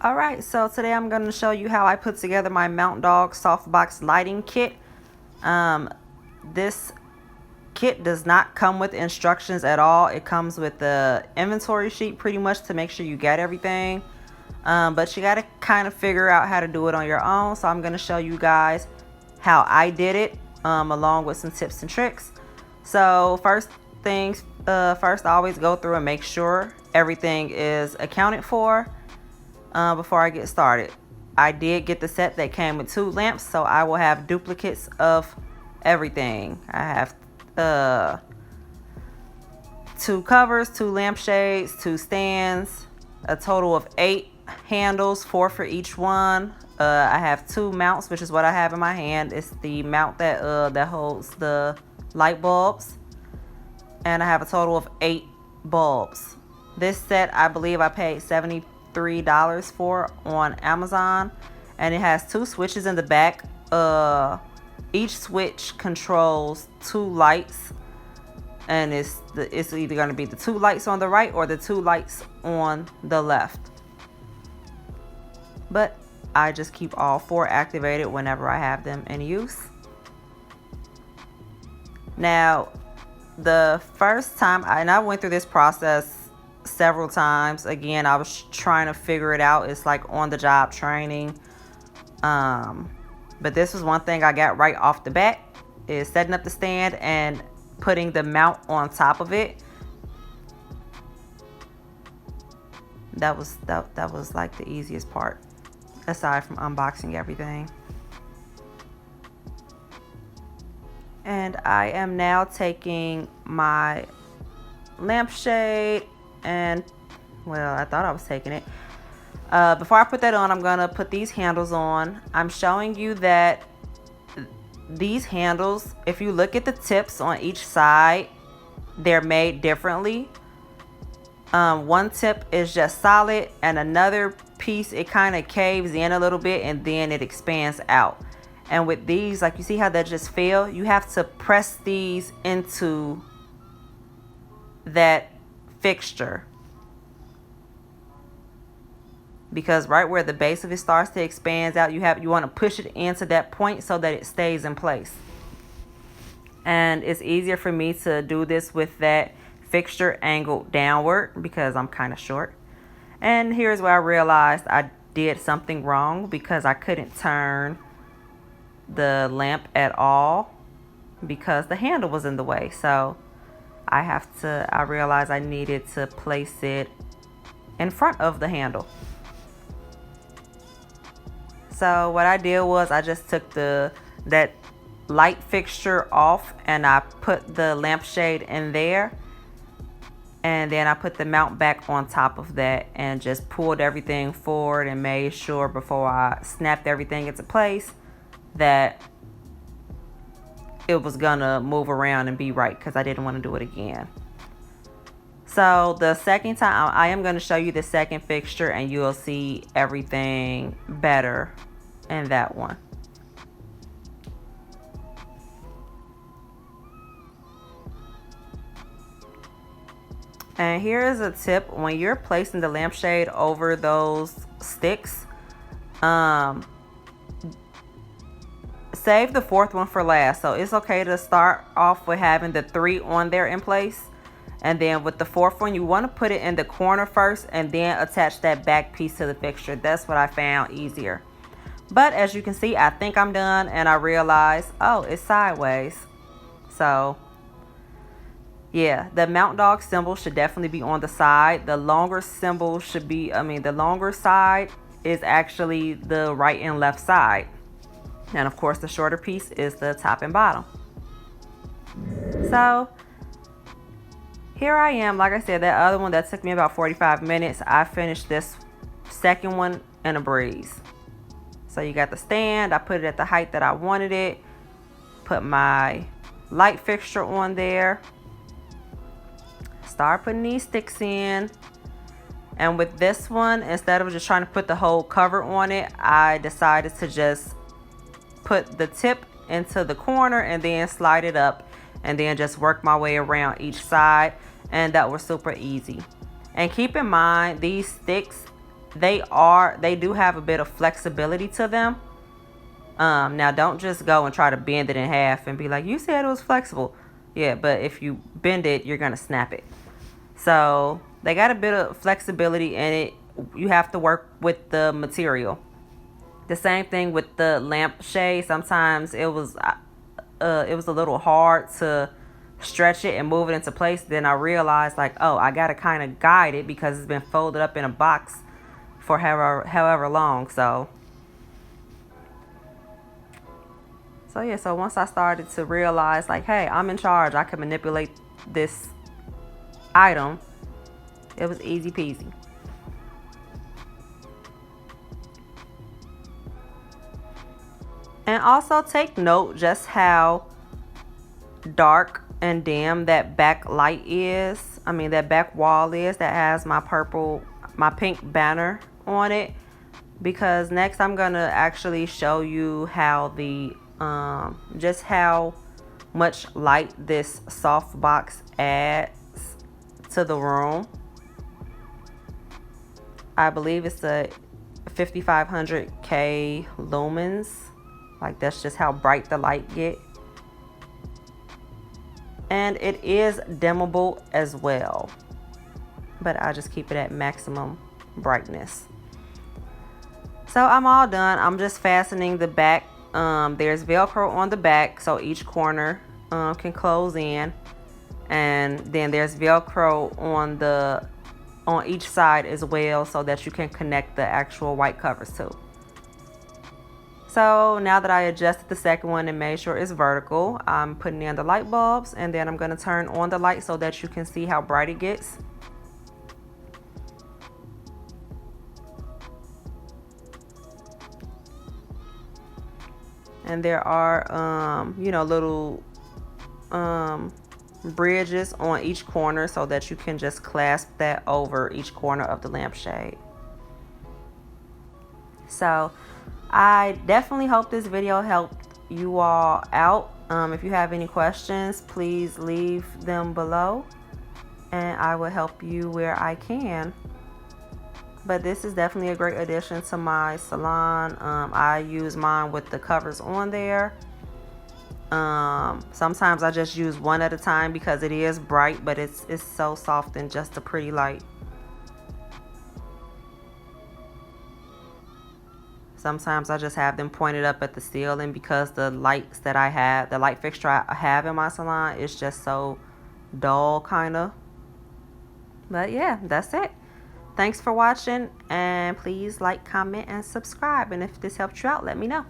Alright, so today I'm going to show you how I put together my Mountdog Softbox Lighting kit. This kit does not come with instructions at all. It comes with the inventory sheet pretty much to make sure you get everything. But you got to kind of figure out how to do it on your own. So I'm going to show you guys how I did it along with some tips and tricks. So first things first, I always go through and make sure everything is accounted for. Before I get started, I did get the set that came with 2 lamps, so I will have duplicates of everything. I have 2 covers, 2 lampshades, 2 stands, a total of 8 handles, 4 for each one. I have 2 mounts, which is what I have in my hand. It's the mount that holds the light bulbs, and I have a total of 8 bulbs. This set, I believe I paid $73 for on Amazon, and it has 2 switches in the back. Each switch controls 2 lights, and it's either going to be the 2 lights on the right or the 2 lights on the left. But I just keep all 4 activated whenever I have them in use. Now, the first time I went through this process several times. Again, I was trying to figure it out. It's like on the job training. But this was one thing I got right off the bat, is setting up the stand and putting the mount on top of it. That was like the easiest part, aside from unboxing everything. And I am now taking my lampshade and, well, I thought I was taking it. Before I put that on, I'm gonna put these handles on. I'm showing you that these handles, if you look at the tips on each side, they're made differently. One tip is just solid, and another piece, it kind of caves in a little bit and then it expands out. And with these, like, you see how they just feel? You have to press these into that fixture, because right where the base of it starts to expand out, you want to push it into that point so that it stays in place. And it's easier for me to do this with that fixture angled downward because I'm kind of short. And here's where I realized I did something wrong, because I couldn't turn the lamp at all because the handle was in the way. So I realized I needed to place it in front of the handle. So what I did was I just took that light fixture off, and I put the lampshade in there, and then I put the mount back on top of that and just pulled everything forward and made sure before I snapped everything into place that it was gonna move around and be right, because I didn't want to do it again. So the second time, I am going to show you the second fixture, and you'll see everything better in that one. And here is a tip: when you're placing the lampshade over those sticks, save the 4th one for last. So it's okay to start off with having the 3 on there in place, and then with the 4th one, you want to put it in the corner first and then attach that back piece to the fixture. That's what I found easier. But as you can see, I think I'm done, and I realized, oh, it's sideways. So yeah, the Mountdog symbol should definitely be on the side. The longer symbol should be, the longer side is actually the right and left side. And of course, the shorter piece is the top and bottom. So here I am. Like I said, that other one that took me about 45 minutes, I finished this second one in a breeze. So you got the stand. I put it at the height that I wanted it. Put my light fixture on there. Start putting these sticks in. And with this one, instead of just trying to put the whole cover on it, I decided to just put the tip into the corner and then slide it up, and then just work my way around each side. And that was super easy. And keep in mind, these sticks, they do have a bit of flexibility to them. Now don't just go and try to bend it in half and be like, you said it was flexible. Yeah, but if you bend it, you're gonna snap it. So they got a bit of flexibility in it. You have to work with the material. The same thing with the lampshade. Sometimes it was a little hard to stretch it and move it into place. Then I realized, like, oh, I gotta kind of guide it because it's been folded up in a box for however long. So yeah, so once I started to realize, like, hey, I'm in charge, I can manipulate this item, it was easy peasy. And also take note just how dark and dim that back light is. I mean, that back wall is that has my pink banner on it. Because next I'm gonna actually show you how the just how much light this softbox adds to the room. I believe it's a 5500K lumens. Like, that's just how bright the light get. And it is dimmable as well, but I just keep it at maximum brightness. So I'm all done. I'm just fastening the back. There's Velcro on the back, so each corner can close in, and then there's Velcro on each side as well, so that you can connect the actual white covers too. So now that I adjusted the second one and made sure it's vertical, I'm putting in the light bulbs, and then I'm going to turn on the light so that you can see how bright it gets. And there are, you know, little bridges on each corner so that you can just clasp that over each corner of the lampshade. So I definitely hope this video helped you all out. If you have any questions, please leave them below and I will help you where I can. But this is definitely a great addition to my salon. I use mine with the covers on there. Sometimes I just use one at a time because it is bright, but it's so soft and just a pretty light. Sometimes I just have them pointed up at the ceiling because the lights that I have, the light fixture I have in my salon is just so dull kind of. But yeah, that's it. Thanks for watching, and please like, comment, and subscribe. And if this helped you out, let me know.